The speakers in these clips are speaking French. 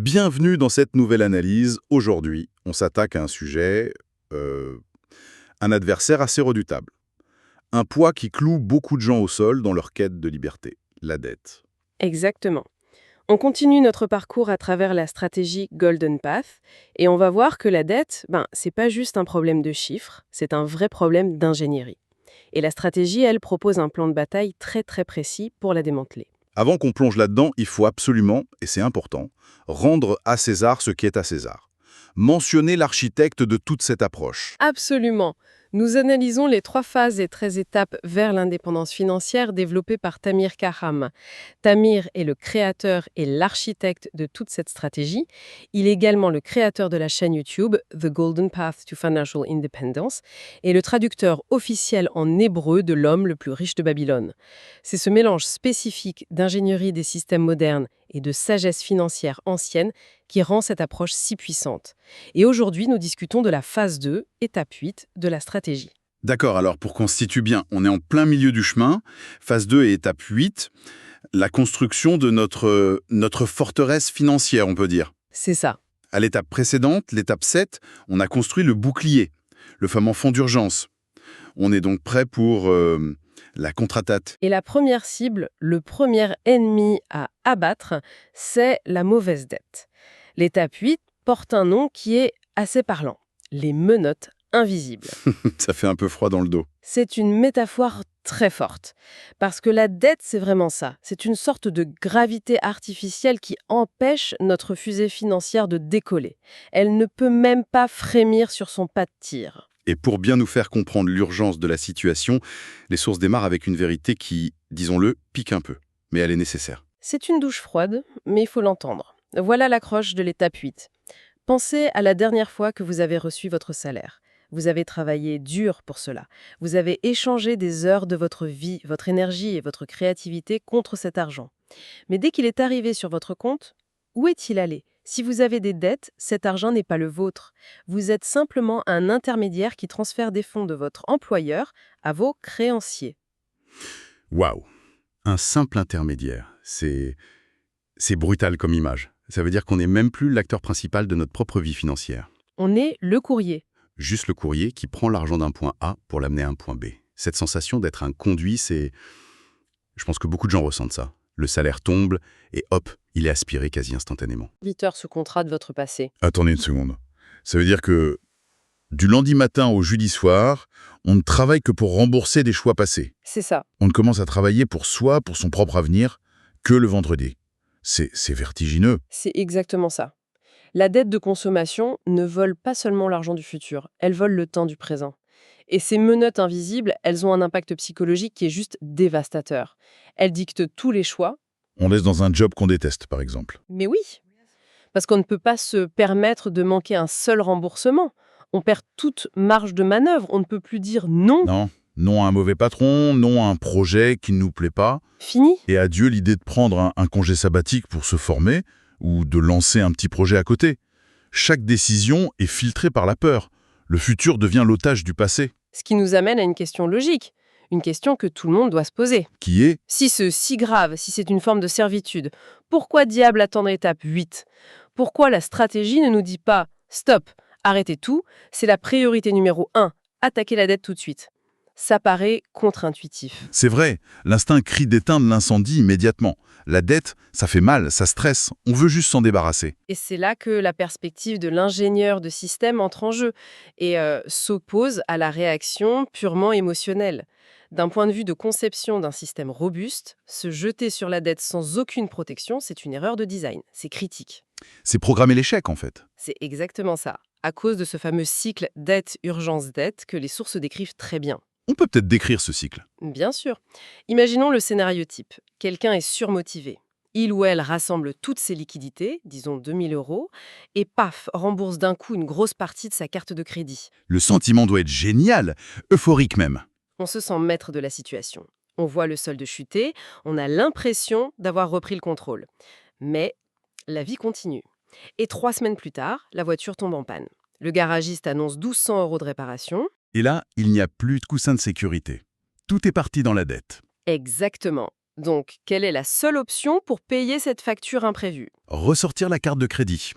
Bienvenue dans cette nouvelle analyse. Aujourd'hui, on s'attaque à un sujet, un adversaire assez redoutable. Un poids qui cloue beaucoup de gens au sol dans leur quête de liberté, la dette. Exactement. On continue notre parcours à travers la stratégie Golden Path et on va voir que la dette, c'est pas juste un problème de chiffres, c'est un vrai problème d'ingénierie. Et la stratégie, elle, propose un plan de bataille très très précis pour la démanteler. Avant qu'on plonge là-dedans, il faut absolument, et c'est important, rendre à César ce qui est à César. Mentionner l'architecte de toute cette approche. Absolument. Nous analysons les 3 phases et 13 étapes vers l'indépendance financière développées par Tamir Kahram. Tamir est le créateur et l'architecte de toute cette stratégie. Il est également le créateur de la chaîne YouTube The Golden Path to Financial Independence et le traducteur officiel en hébreu de l'homme le plus riche de Babylone. C'est ce mélange spécifique d'ingénierie des systèmes modernes et de sagesse financière ancienne qui rend cette approche si puissante. Et aujourd'hui, nous discutons de la phase 2, étape 8, de la stratégie. D'accord, alors pour qu'on se situe bien, on est en plein milieu du chemin, phase 2 et étape 8, la construction de notre forteresse financière, on peut dire. C'est ça. À l'étape précédente, l'étape 7, on a construit le bouclier, le fameux fonds d'urgence. On est donc prêt pour la contre-attaque. Et la première cible, le premier ennemi à abattre, c'est la mauvaise dette. L'étape 8 porte un nom qui est assez parlant, les menottes invisibles. Ça fait un peu froid dans le dos. C'est une métaphore très forte, parce que la dette, c'est vraiment ça. C'est une sorte de gravité artificielle qui empêche notre fusée financière de décoller. Elle ne peut même pas frémir sur son pas de tir. Et pour bien nous faire comprendre l'urgence de la situation, les sources démarrent avec une vérité qui, disons-le, pique un peu. Mais elle est nécessaire. C'est une douche froide, mais il faut l'entendre. Voilà l'accroche de l'étape 8. Pensez à la dernière fois que vous avez reçu votre salaire. Vous avez travaillé dur pour cela. Vous avez échangé des heures de votre vie, votre énergie et votre créativité contre cet argent. Mais dès qu'il est arrivé sur votre compte, où est-il allé ? Si vous avez des dettes, cet argent n'est pas le vôtre. Vous êtes simplement un intermédiaire qui transfère des fonds de votre employeur à vos créanciers. Waouh! Un simple intermédiaire. C'est brutal comme image. Ça veut dire qu'on n'est même plus l'acteur principal de notre propre vie financière. On est le courrier. Juste le courrier qui prend l'argent d'un point A pour l'amener à un point B. Cette sensation d'être un conduit, c'est... Je pense que beaucoup de gens ressentent ça. Le salaire tombe et hop, il est aspiré quasi instantanément. Serviteur sous contrat de votre passé. Attendez une seconde. Ça veut dire que du lundi matin au jeudi soir, on ne travaille que pour rembourser des choix passés. C'est ça. On ne commence à travailler pour soi, pour son propre avenir, que le vendredi. C'est vertigineux. C'est exactement ça. La dette de consommation ne vole pas seulement l'argent du futur, elle vole le temps du présent. Et ces menottes invisibles, elles ont un impact psychologique qui est juste dévastateur. Elles dictent tous les choix. On laisse dans un job qu'on déteste, par exemple. Mais oui, parce qu'on ne peut pas se permettre de manquer un seul remboursement. On perd toute marge de manœuvre, on ne peut plus dire non. Non, non à un mauvais patron, non à un projet qui ne nous plaît pas. Fini. Et adieu l'idée de prendre un congé sabbatique pour se former ou de lancer un petit projet à côté. Chaque décision est filtrée par la peur. Le futur devient l'otage du passé. Ce qui nous amène à une question logique, une question que tout le monde doit se poser. Qui est Si c'est si grave, si c'est une forme de servitude, pourquoi diable attendre étape 8 ? Pourquoi la stratégie ne nous dit pas « Stop, arrêtez tout, c'est la priorité numéro 1, attaquer la dette tout de suite ». Ça paraît contre-intuitif. C'est vrai, l'instinct crie d'éteindre l'incendie immédiatement. La dette, ça fait mal, ça stresse, on veut juste s'en débarrasser. Et c'est là que la perspective de l'ingénieur de système entre en jeu et s'oppose à la réaction purement émotionnelle. D'un point de vue de conception d'un système robuste, se jeter sur la dette sans aucune protection, c'est une erreur de design. C'est critique. C'est programmer l'échec, en fait. C'est exactement ça, à cause de ce fameux cycle dette-urgence-dette que les sources décrivent très bien. On peut peut-être décrire ce cycle. Bien sûr. Imaginons le scénario type. Quelqu'un est surmotivé. Il ou elle rassemble toutes ses liquidités, disons 2000 €, et paf, rembourse d'un coup une grosse partie de sa carte de crédit. Le sentiment doit être génial, euphorique même. On se sent maître de la situation. On voit le solde chuter, on a l'impression d'avoir repris le contrôle. Mais la vie continue. Et 3 semaines plus tard, la voiture tombe en panne. Le garagiste annonce 1 200 € de réparation. Et là, il n'y a plus de coussin de sécurité. Tout est parti dans la dette. Exactement. Donc, quelle est la seule option pour payer cette facture imprévue? Ressortir la carte de crédit.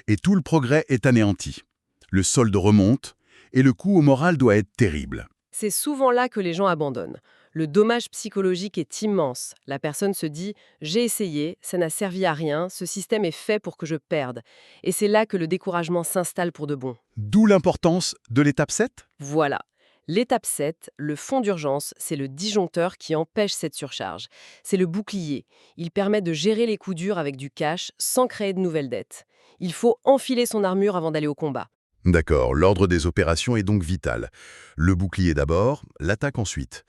Et tout le progrès est anéanti. Le solde remonte, et le coût au moral doit être terrible. C'est souvent là que les gens abandonnent. Le dommage psychologique est immense. La personne se dit « j'ai essayé, ça n'a servi à rien, ce système est fait pour que je perde ». Et c'est là que le découragement s'installe pour de bon. D'où l'importance de l'étape 7. Voilà. L'étape 7, le fonds d'urgence, c'est le disjoncteur qui empêche cette surcharge. C'est le bouclier. Il permet de gérer les coups durs avec du cash sans créer de nouvelles dettes. Il faut enfiler son armure avant d'aller au combat. D'accord, l'ordre des opérations est donc vital. Le bouclier d'abord, l'attaque ensuite.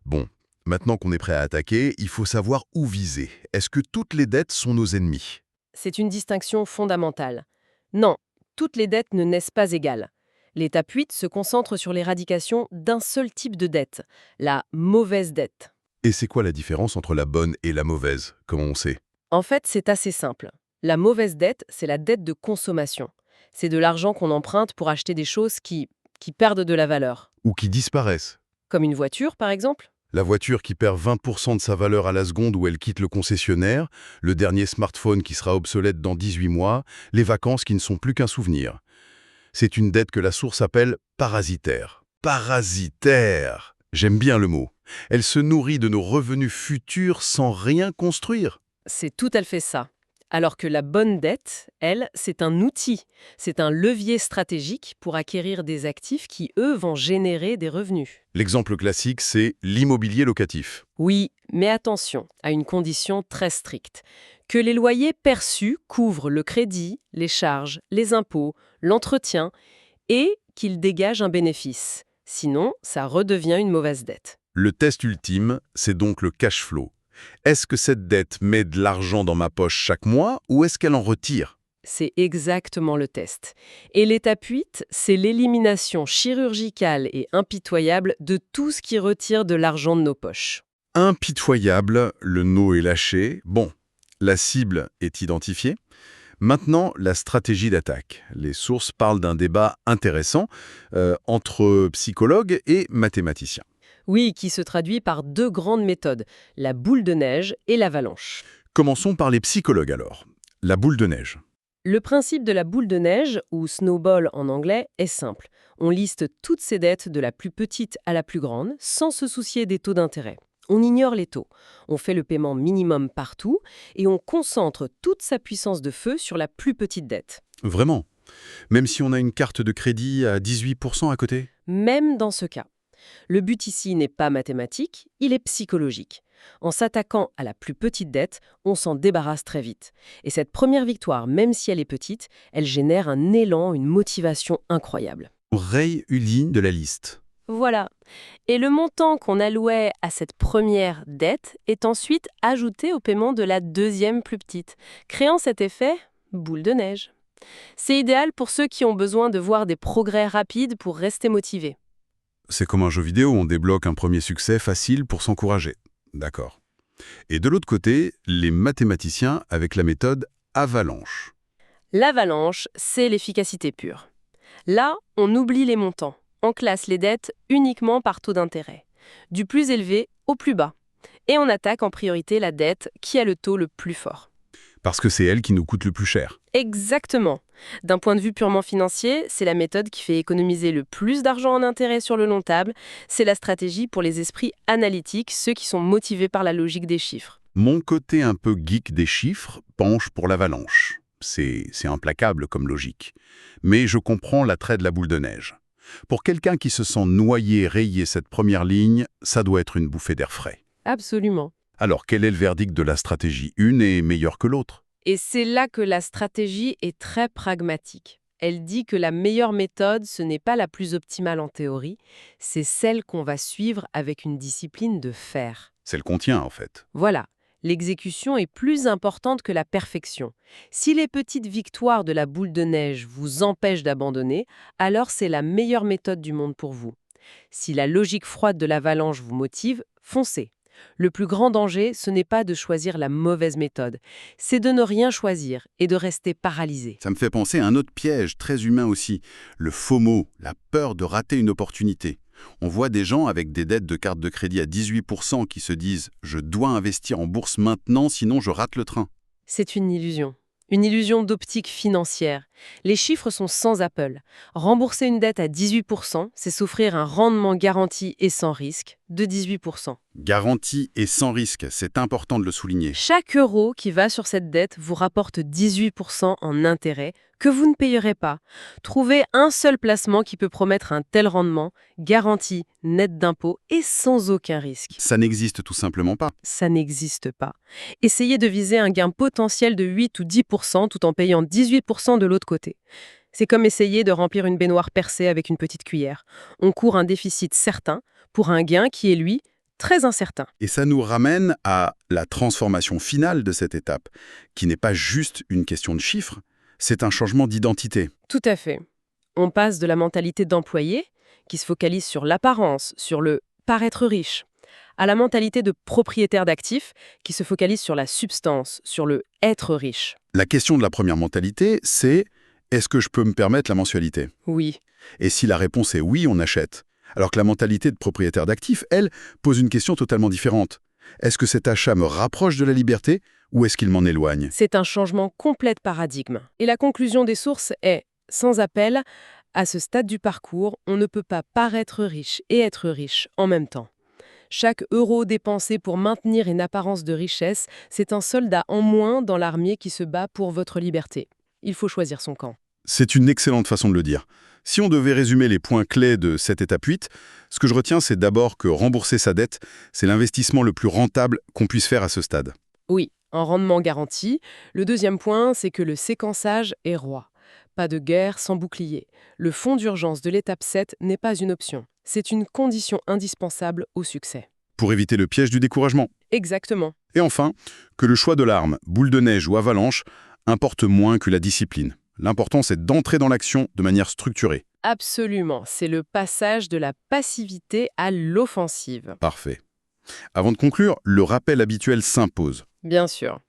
Bon, maintenant qu'on est prêt à attaquer, il faut savoir où viser. Est-ce que toutes les dettes sont nos ennemis? C'est une distinction fondamentale. Non, toutes les dettes ne naissent pas égales. L'étape 8 se concentre sur l'éradication d'un seul type de dette, la mauvaise dette. Et c'est quoi la différence entre la bonne et la mauvaise, comment on sait? En fait, c'est assez simple. La mauvaise dette, c'est la dette de consommation. C'est de l'argent qu'on emprunte pour acheter des choses qui perdent de la valeur. Ou qui disparaissent? Comme une voiture, par exemple. La voiture qui perd 20% de sa valeur à la seconde où elle quitte le concessionnaire, le dernier smartphone qui sera obsolète dans 18 mois, les vacances qui ne sont plus qu'un souvenir. C'est une dette que la source appelle parasitaire. Parasitaire! J'aime bien le mot. Elle se nourrit de nos revenus futurs sans rien construire. C'est tout à fait ça. Alors que la bonne dette, elle, c'est un outil. C'est un levier stratégique pour acquérir des actifs qui, eux, vont générer des revenus. L'exemple classique, c'est l'immobilier locatif. Oui, mais attention, à une condition très stricte. Que les loyers perçus couvrent le crédit, les charges, les impôts, l'entretien et qu'ils dégagent un bénéfice. Sinon, ça redevient une mauvaise dette. Le test ultime, c'est donc le cash flow. Est-ce que cette dette met de l'argent dans ma poche chaque mois ou est-ce qu'elle en retire? C'est exactement le test. Et l'étape 8, c'est l'élimination chirurgicale et impitoyable de tout ce qui retire de l'argent de nos poches. Impitoyable, le no est lâché. Bon, la cible est identifiée. Maintenant, la stratégie d'attaque. Les sources parlent d'un débat intéressant entre psychologues et mathématiciens. Oui, qui se traduit par deux grandes méthodes, la boule de neige et l'avalanche. Commençons par les psychologues alors. La boule de neige. Le principe de la boule de neige, ou snowball en anglais, est simple. On liste toutes ces dettes de la plus petite à la plus grande, sans se soucier des taux d'intérêt. On ignore les taux, on fait le paiement minimum partout et on concentre toute sa puissance de feu sur la plus petite dette. Vraiment? Même si on a une carte de crédit à 18% à côté? Même dans ce cas. Le but ici n'est pas mathématique, il est psychologique. En s'attaquant à la plus petite dette, on s'en débarrasse très vite. Et cette première victoire, même si elle est petite, elle génère un élan, une motivation incroyable. On raye une ligne de la liste. Voilà. Et le montant qu'on allouait à cette première dette est ensuite ajouté au paiement de la deuxième plus petite, créant cet effet boule de neige. C'est idéal pour ceux qui ont besoin de voir des progrès rapides pour rester motivés. C'est comme un jeu vidéo, on débloque un premier succès facile pour s'encourager. D'accord. Et de l'autre côté, les mathématiciens avec la méthode avalanche. L'avalanche, c'est l'efficacité pure. Là, on oublie les montants. On classe les dettes uniquement par taux d'intérêt, du plus élevé au plus bas. Et on attaque en priorité la dette qui a le taux le plus fort. Parce que c'est elle qui nous coûte le plus cher. Exactement. D'un point de vue purement financier, c'est la méthode qui fait économiser le plus d'argent en intérêt sur le long terme. C'est la stratégie pour les esprits analytiques, ceux qui sont motivés par la logique des chiffres. Mon côté un peu geek des chiffres penche pour l'avalanche. C'est implacable comme logique. Mais je comprends l'attrait de la boule de neige. Pour quelqu'un qui se sent noyé, rayé cette première ligne, ça doit être une bouffée d'air frais. Absolument. Alors, quel est le verdict de la stratégie? Une est meilleure que l'autre. Et c'est là que la stratégie est très pragmatique. Elle dit que la meilleure méthode, ce n'est pas la plus optimale en théorie, c'est celle qu'on va suivre avec une discipline de faire. C'est qu'on tient, en fait. Voilà, l'exécution est plus importante que la perfection. Si les petites victoires de la boule de neige vous empêchent d'abandonner, alors c'est la meilleure méthode du monde pour vous. Si la logique froide de l'avalanche vous motive, foncez. Le plus grand danger, ce n'est pas de choisir la mauvaise méthode, c'est de ne rien choisir et de rester paralysé. Ça me fait penser à un autre piège, très humain aussi, le FOMO, la peur de rater une opportunité. On voit des gens avec des dettes de carte de crédit à 18% qui se disent « je dois investir en bourse maintenant, sinon je rate le train ». C'est une illusion. Une illusion d'optique financière. Les chiffres sont sans appel. Rembourser une dette à 18%, c'est s'offrir un rendement garanti et sans risque de 18%. Garantie et sans risque, c'est important de le souligner. Chaque euro qui va sur cette dette vous rapporte 18% en intérêt que vous ne payerez pas. Trouvez un seul placement qui peut promettre un tel rendement, garanti, net d'impôts et sans aucun risque. Ça n'existe tout simplement pas. Ça n'existe pas. Essayez de viser un gain potentiel de 8 ou 10% tout en payant 18% de l'autre côté. C'est comme essayer de remplir une baignoire percée avec une petite cuillère. On court un déficit certain pour un gain qui est, lui, très incertain. Et ça nous ramène à la transformation finale de cette étape, qui n'est pas juste une question de chiffres, c'est un changement d'identité. Tout à fait. On passe de la mentalité d'employé, qui se focalise sur l'apparence, sur le paraître riche, à la mentalité de propriétaire d'actifs, qui se focalise sur la substance, sur le être riche. La question de la première mentalité, c'est « est-ce que je peux me permettre la mensualité ?» Oui, Et si la réponse est oui, on achète. Alors que la mentalité de propriétaire d'actifs, elle, pose une question totalement différente. Est-ce que cet achat me rapproche de la liberté ou est-ce qu'il m'en éloigne? c'est un changement complet de paradigme. Et la conclusion des sources est, sans appel, à ce stade du parcours, on ne peut pas paraître riche et être riche en même temps. Chaque euro dépensé pour maintenir une apparence de richesse, c'est un soldat en moins dans l'armée qui se bat pour votre liberté. Il faut choisir son camp. C'est une excellente façon de le dire. Si on devait résumer les points clés de cette étape 8, ce que je retiens, c'est d'abord que rembourser sa dette, c'est l'investissement le plus rentable qu'on puisse faire à ce stade. Oui, en rendement garanti. Le deuxième point, c'est que le séquençage est roi. Pas de guerre sans bouclier. Le fonds d'urgence de l'étape 7 n'est pas une option. C'est une condition indispensable au succès. Pour éviter le piège du découragement. Exactement. Et enfin, que le choix de l'arme, boule de neige ou avalanche, importe moins que la discipline. L'important, c'est d'entrer dans l'action de manière structurée. Absolument. C'est le passage de la passivité à l'offensive. Parfait. Avant de conclure, le rappel habituel s'impose. Bien sûr.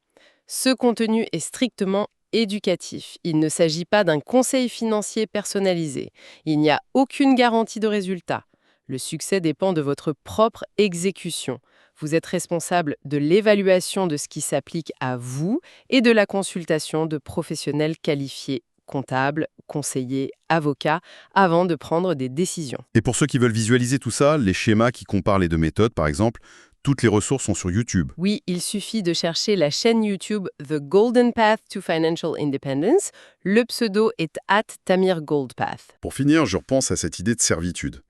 Ce contenu est strictement éducatif. Il ne s'agit pas d'un conseil financier personnalisé. Il n'y a aucune garantie de résultat. Le succès dépend de votre propre exécution. Vous êtes responsable de l'évaluation de ce qui s'applique à vous et de la consultation de professionnels qualifiés, comptables, conseillers, avocats, avant de prendre des décisions. Et pour ceux qui veulent visualiser tout ça, les schémas qui comparent les deux méthodes, par exemple, toutes les ressources sont sur YouTube. Oui, il suffit de chercher la chaîne YouTube The Golden Path to Financial Independence. Le pseudo est @TamirGoldPath. Pour finir, je repense à cette idée de servitude.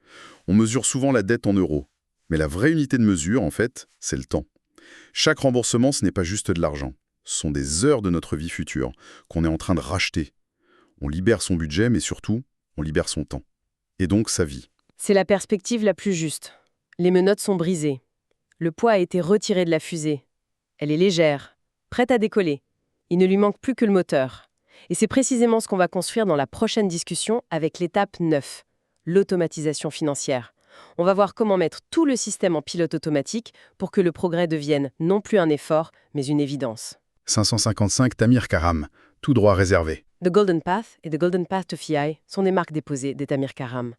On mesure souvent la dette en euros. Mais la vraie unité de mesure, en fait, c'est le temps. Chaque remboursement, ce n'est pas juste de l'argent. Ce sont des heures de notre vie future qu'on est en train de racheter. On libère son budget, mais surtout, on libère son temps. Et donc sa vie. C'est la perspective la plus juste. Les menottes sont brisées. Le poids a été retiré de la fusée. Elle est légère, prête à décoller. Il ne lui manque plus que le moteur. Et c'est précisément ce qu'on va construire dans la prochaine discussion avec l'étape 9, l'automatisation financière. On va voir comment mettre tout le système en pilote automatique pour que le progrès devienne non plus un effort, mais une évidence. 555 Tamir Karam, tout droit réservé. The Golden Path et The Golden Path to FI sont des marques déposées des Tamir Karam.